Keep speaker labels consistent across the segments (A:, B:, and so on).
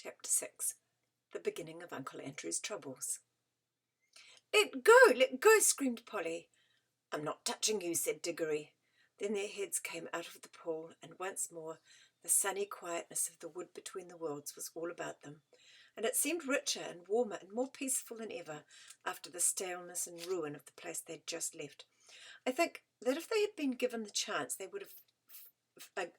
A: Chapter 6. The beginning of Uncle Andrew's troubles. Let go, screamed Polly. I'm not touching you, said Diggory. Then their heads came out of the pool, and once more the sunny quietness of the wood between the worlds was all about them, and it seemed richer and warmer and more peaceful than ever after the staleness and ruin of the place they'd just left. I think that if they had been given the chance, they would have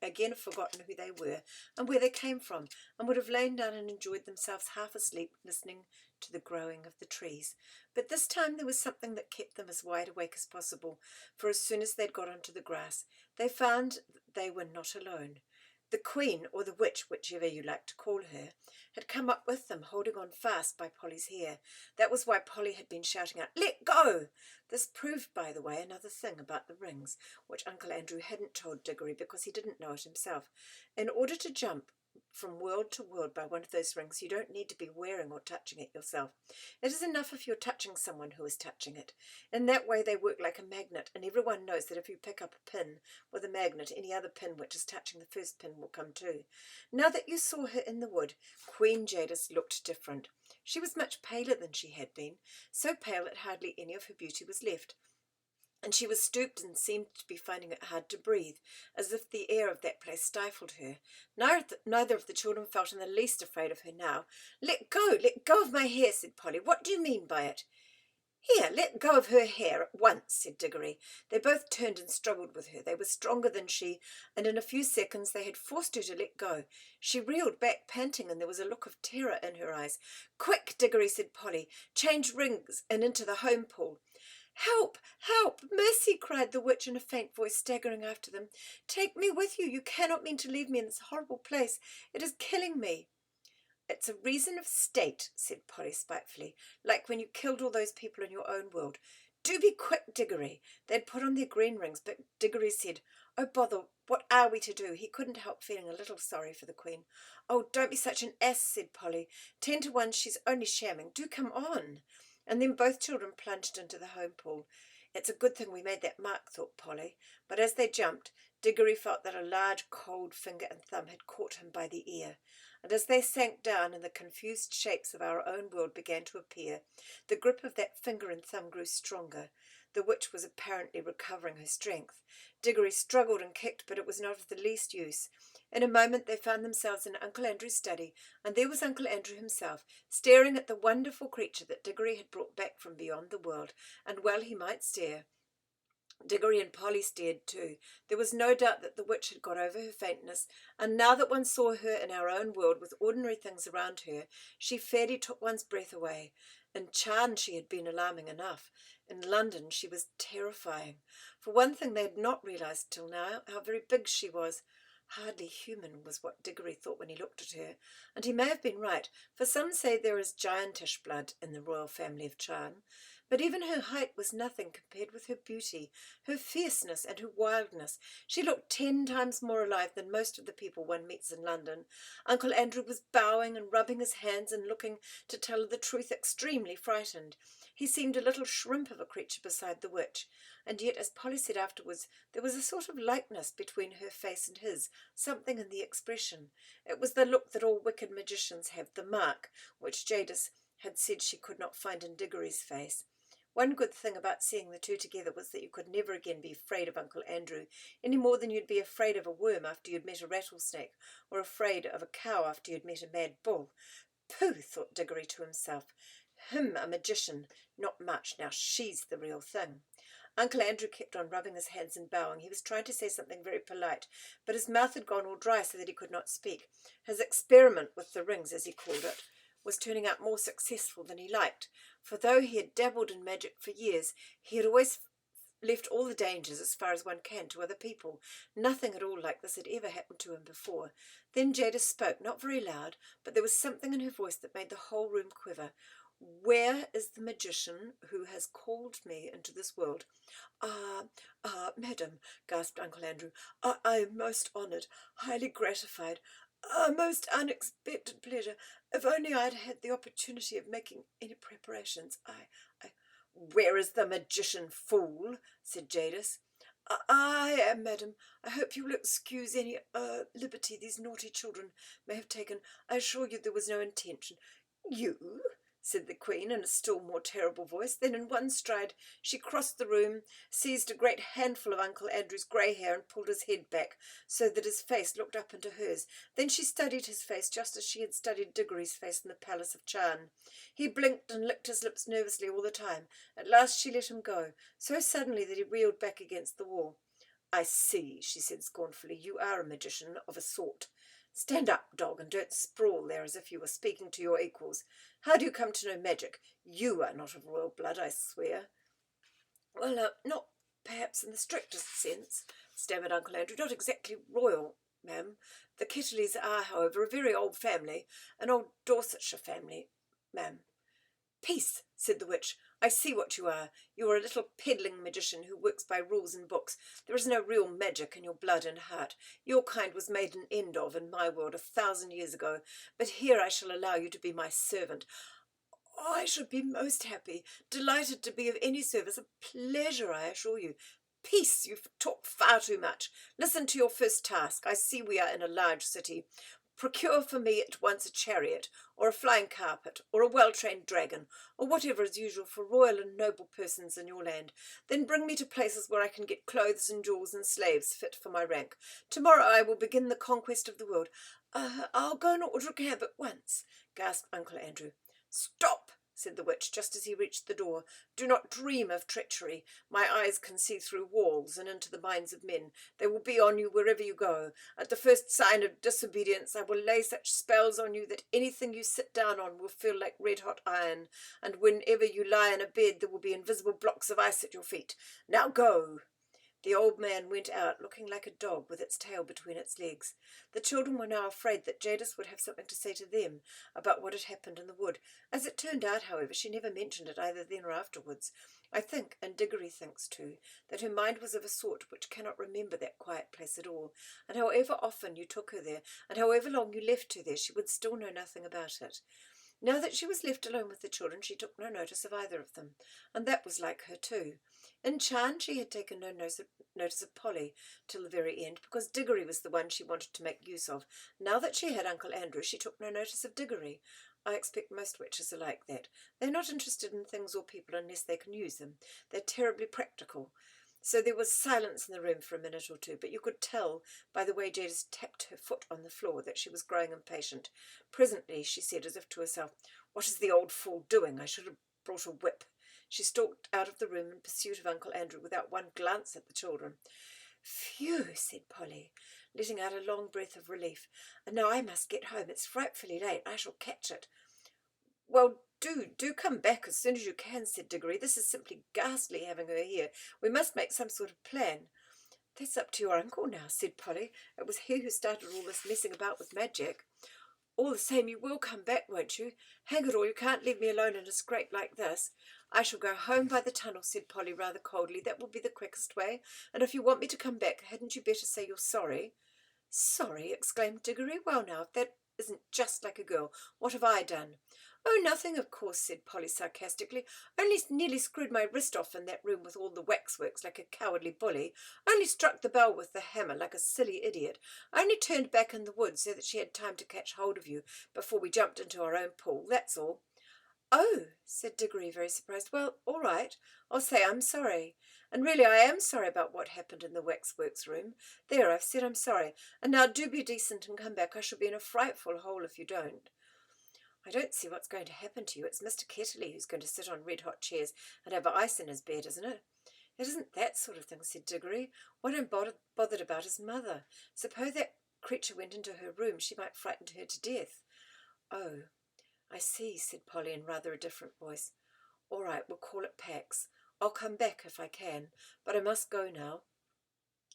A: again forgotten who they were and where they came from, and would have lain down and enjoyed themselves half asleep listening to the growing of the trees. But this time there was something that kept them as wide awake as possible, for as soon as they'd got onto the grass, they found they were not alone. The queen, or the witch, whichever you like to call her, had come up with them, holding on fast by Polly's hair. That was why Polly had been shouting out, "Let go!" This proved, by the way, another thing about the rings, which Uncle Andrew hadn't told Diggory because he didn't know it himself. In order to jump from world to world by one of those rings, you don't need to be wearing or touching it yourself. It is enough if you're touching someone who is touching it. In that way they work like a magnet, and everyone knows that if you pick up a pin with a magnet, any other pin which is touching the first pin will come too. Now that you saw her in the wood, Queen Jadis looked different. She was much paler than she had been, so pale that hardly any of her beauty was left, and she was stooped and seemed to be finding it hard to breathe, as if the air of that place stifled her. Neither of the children felt in the least afraid of her now. Let go of my hair, said Polly. What do you mean by it? Here, let go of her hair at once, said Diggory. They both turned and struggled with her. They were stronger than she, and in a few seconds they had forced her to let go. She reeled back, panting, and there was a look of terror in her eyes. Quick, Diggory, said Polly. Change rings and into the home pool. Help! Help! Mercy! Cried the witch in a faint voice, staggering after them. Take me with you. You cannot mean to leave me in this horrible place. It is killing me. It's a reason of state, said Polly spitefully, like when you killed all those people in your own world. Do be quick, Diggory. They'd put on their green rings, but Diggory said, Oh, bother, what are we to do? He couldn't help feeling a little sorry for the Queen. Oh, don't be such an ass, said Polly. 10 to 1, she's only shamming. Do come on. And then both children plunged into the home pool. It's a good thing we made that mark, thought Polly. But as they jumped, Diggory felt that a large cold finger and thumb had caught him by the ear. And as they sank down and the confused shapes of our own world began to appear, the grip of that finger and thumb grew stronger. The witch was apparently recovering her strength. Diggory struggled and kicked, but it was not of the least use. In a moment they found themselves in Uncle Andrew's study, and there was Uncle Andrew himself, staring at the wonderful creature that Diggory had brought back from beyond the world, and well he might stare. Diggory and Polly stared too. There was no doubt that the witch had got over her faintness, and now that one saw her in our own world with ordinary things around her, she fairly took one's breath away. In Charn she had been alarming enough. In London she was terrifying. For one thing, they had not realized till now how very big she was. Hardly human was what Diggory thought when he looked at her, and he may have been right, for some say there is giantish blood in the royal family of Charn. But even her height was nothing compared with her beauty, her fierceness and her wildness. She looked 10 times more alive than most of the people one meets in London. Uncle Andrew was bowing and rubbing his hands and looking, to tell the truth, extremely frightened. He seemed a little shrimp of a creature beside the witch, and yet, as Polly said afterwards, there was a sort of likeness between her face and his, something in the expression. It was the look that all wicked magicians have, the mark, which Jadis had said she could not find in Diggory's face. One good thing about seeing the two together was that you could never again be afraid of Uncle Andrew, any more than you'd be afraid of a worm after you'd met a rattlesnake, or afraid of a cow after you'd met a mad bull. Pooh, thought Diggory to himself. Him a magician, not much. Now she's the real thing. Uncle Andrew kept on rubbing his hands and bowing. He was trying to say something very polite, but his mouth had gone all dry so that he could not speak. His experiment with the rings, as he called it, was turning out more successful than he liked, for though he had dabbled in magic for years, he had always left all the dangers, as far as one can, to other people. Nothing at all like this had ever happened to him before. Then Jadis spoke, not very loud, but there was something in her voice that made the whole room quiver. Where is the magician who has called me into this world? Madam, gasped Uncle Andrew, I am most honoured, highly gratified, a most unexpected pleasure. If only I had had the opportunity of making any preparations. Where is the magician, fool? Said Jadis. I am, madam. I hope you will excuse any liberty these naughty children may have taken. I assure you there was no intention. You? Said the Queen in a still more terrible voice. Then in one stride she crossed the room, seized a great handful of Uncle Andrew's grey hair and pulled his head back so that his face looked up into hers. Then she studied his face just as she had studied Diggory's face in the Palace of Charn. He blinked and licked his lips nervously all the time. At last she let him go, so suddenly that he reeled back against the wall. I see, she said scornfully, you are a magician of a sort. Stand up, dog, and don't sprawl there as if you were speaking to your equals. How do you come to know magic? You are not of royal blood, I swear. Well, not perhaps in the strictest sense, stammered Uncle Andrew. Not exactly royal, ma'am. The Kittleys are, however, a very old family, an old Dorsetshire family, ma'am. Peace, said the witch. I see what you are. You are a little peddling magician who works by rules and books. There is no real magic in your blood and heart. Your kind was made an end of in my world 1,000 years ago, but here I shall allow you to be my servant. Oh, I should be most happy, delighted to be of any service, a pleasure, I assure you. Peace, you've talked far too much. Listen to your first task. I see we are in a large city. Procure for me at once a chariot, or a flying carpet, or a well-trained dragon, or whatever is usual for royal and noble persons in your land. Then bring me to places where I can get clothes and jewels and slaves fit for my rank. Tomorrow I will begin the conquest of the world. I'll go and order a cab at once, gasped Uncle Andrew. Stop, said the witch, just as he reached the door. Do not dream of treachery. My eyes can see through walls and into the minds of men. They will be on you wherever you go. At the first sign of disobedience, I will lay such spells on you that anything you sit down on will feel like red-hot iron, and whenever you lie in a bed, there will be invisible blocks of ice at your feet. Now go. The old man went out, looking like a dog with its tail between its legs. The children were now afraid that Jadis would have something to say to them about what had happened in the wood. As it turned out, however, she never mentioned it either then or afterwards. I think, and Diggory thinks too, that her mind was of a sort which cannot remember that quiet place at all, and however often you took her there, and however long you left her there, she would still know nothing about it. Now that she was left alone with the children, she took no notice of either of them, and that was like her too. In Charn she had taken no notice of Polly till the very end, because Diggory was the one she wanted to make use of. Now that she had Uncle Andrew, she took no notice of Diggory. I expect most witches are like that. They're not interested in things or people unless they can use them. They're terribly practical. So there was silence in the room for a minute or two, but you could tell by the way Jadis tapped her foot on the floor that she was growing impatient. Presently she said, as if to herself, "What is the old fool doing? I should have brought a whip." She stalked out of the room in pursuit of Uncle Andrew without one glance at the children. "Phew," said Polly, letting out a long breath of relief. "And now I must get home. It's frightfully late. I shall catch it." "Well, do come back as soon as you can," said Diggory. "This is simply ghastly having her here. We must make some sort of plan." "That's up to your uncle now," said Polly. "It was he who started all this messing about with magic." "All the same, you will come back, won't you? Hang it all, you can't leave me alone in a scrape like this." "I shall go home by the tunnel," said Polly rather coldly. "That will be the quickest way. And if you want me to come back, hadn't you better say you're sorry?" "Sorry!" exclaimed Diggory. "Well now, if that isn't just like a girl, what have I done?" "Oh, nothing, of course," said Polly sarcastically. "Only nearly screwed my wrist off in that room with all the waxworks like a cowardly bully. Only struck the bell with the hammer like a silly idiot. Only turned back in the wood so that she had time to catch hold of you before we jumped into our own pool. That's all." "Oh," said Diggory, very surprised. "Well, all right. I'll say I'm sorry. And really I am sorry about what happened in the waxworks room. There, I've said I'm sorry. And now do be decent and come back. I shall be in a frightful hole if you don't." "I don't see what's going to happen to you. It's Mr. Ketterley who's going to sit on red-hot chairs and have ice in his bed, isn't it?" "It isn't that sort of thing," said Diggory. "What I'm bothered about is Mother. Suppose that creature went into her room, she might frighten her to death." "Oh, I see," said Polly in rather a different voice. "All right, we'll call it Pax. I'll come back if I can, but I must go now."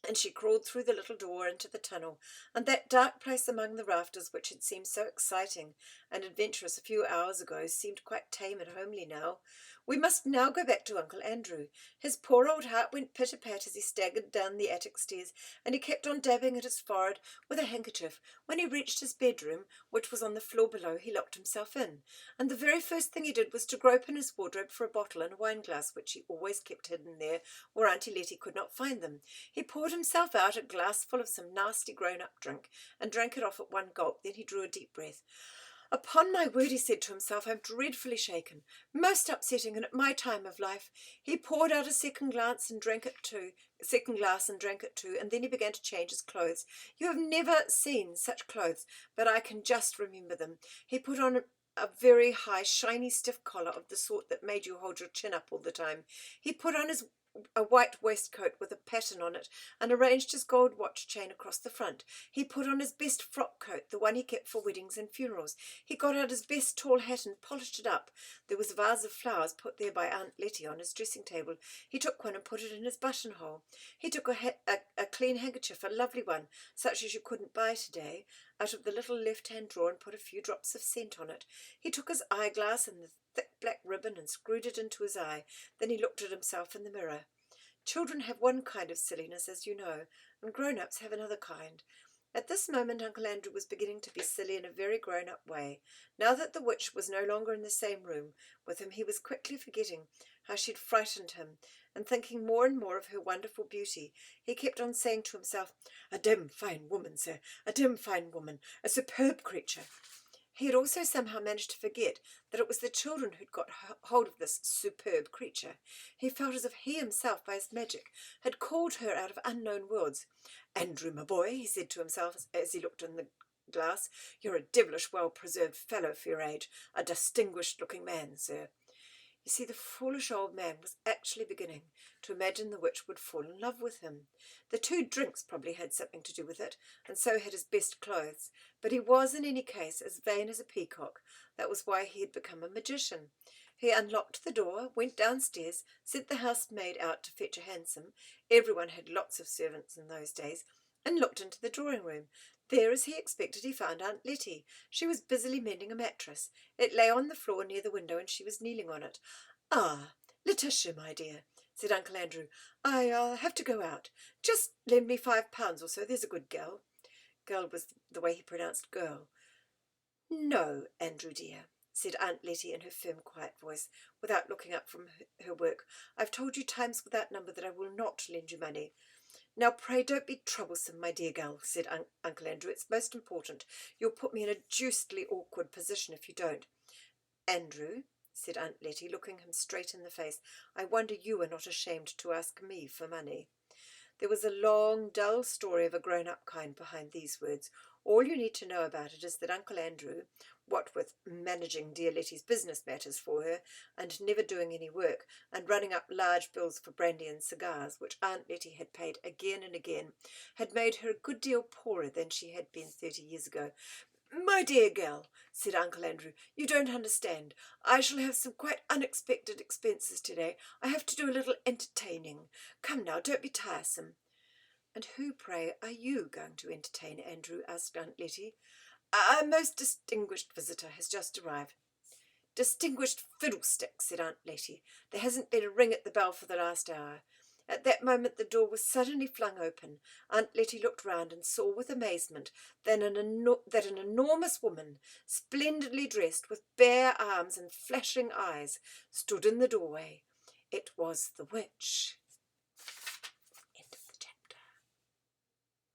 A: And she crawled through the little door into the tunnel, and that dark place among the rafters, which had seemed so exciting and adventurous a few hours ago, seemed quite tame and homely now. We must now go back to Uncle Andrew. His poor old heart went pit-a-pat as he staggered down the attic stairs, and he kept on dabbing at his forehead with a handkerchief. When he reached his bedroom, which was on the floor below, he locked himself in, and the very first thing he did was to grope in his wardrobe for a bottle and a wine-glass, which he always kept hidden there, where Auntie Letty could not find them. He poured himself out a glass full of some nasty grown-up drink, and drank it off at one gulp. Then he drew a deep breath. "Upon my word," he said to himself, "I'm dreadfully shaken. Most upsetting, and at my time of life." He poured out a second glass and drank it too, and then he began to change his clothes. You have never seen such clothes, but I can just remember them. He put on a very high, shiny, stiff collar of the sort that made you hold your chin up all the time. He put on a white waistcoat with a pattern on it, and arranged his gold watch chain across the front. He put on his best frock coat, the one he kept for weddings and funerals. He got out his best tall hat and polished it up. There was a vase of flowers put there by Aunt Letty on his dressing table. He took one and put it in his buttonhole. He took a clean handkerchief, a lovely one, such as you couldn't buy today, out of the little left-hand drawer and put a few drops of scent on it. He took his eyeglass and the thick black ribbon and screwed it into his eye. Then he looked at himself in the mirror. Children have one kind of silliness, as you know, and grown-ups have another kind. At this moment Uncle Andrew was beginning to be silly in a very grown-up way. Now that the witch was no longer in the same room with him, he was quickly forgetting how she'd frightened him, and thinking more and more of her wonderful beauty. He kept on saying to himself, "A dim fine woman, sir, a dim fine woman, a superb creature." He had also somehow managed to forget that it was the children who'd got hold of this superb creature. He felt as if he himself, by his magic, had called her out of unknown worlds. "Andrew, my boy," he said to himself as he looked in the glass, "you're a devilish well-preserved fellow for your age, a distinguished-looking man, sir." You see, the foolish old man was actually beginning to imagine the witch would fall in love with him. The 2 drinks probably had something to do with it, and so had his best clothes. But he was, in any case, as vain as a peacock. That was why he had become a magician. He unlocked the door, went downstairs, sent the housemaid out to fetch a hansom. Everyone had lots of servants in those days, and looked into the drawing room. There, as he expected, he found Aunt Letty. She was busily mending a mattress. It lay on the floor near the window, and she was kneeling on it. "Ah, Letitia, my dear," said Uncle Andrew, "I have to go out. Just lend me £5 or so, there's a good girl." Girl was the way he pronounced girl. "No, Andrew dear," said Aunt Letty in her firm, quiet voice, without looking up from her work. "I've told you times without number that I will not lend you money." "Now, pray don't be troublesome, my dear girl," said Uncle Andrew. "It's most important. You'll put me in a deucedly awkward position if you don't." "Andrew," said Aunt Letty, looking him straight in the face, "I wonder you are not ashamed to ask me for money." There was a long, dull story of a grown-up kind behind these words. All you need to know about it is that Uncle Andrew, what with managing dear Letty's business matters for her, and never doing any work, and running up large bills for brandy and cigars, which Aunt Letty had paid again and again, had made her a good deal poorer than she had been 30 years ago. "My dear girl," said Uncle Andrew, "you don't understand. I shall have some quite unexpected expenses today. I have to do a little entertaining. Come now, don't be tiresome." "And who, pray, are you going to entertain, Andrew?" asked Aunt Letty. "A most distinguished visitor has just arrived." "Distinguished fiddlestick," said Aunt Letty. "There hasn't been a ring at the bell for the last hour." At that moment the door was suddenly flung open. Aunt Letty looked round and saw with amazement that an enormous woman, splendidly dressed, with bare arms and flashing eyes, stood in the doorway. It was the witch.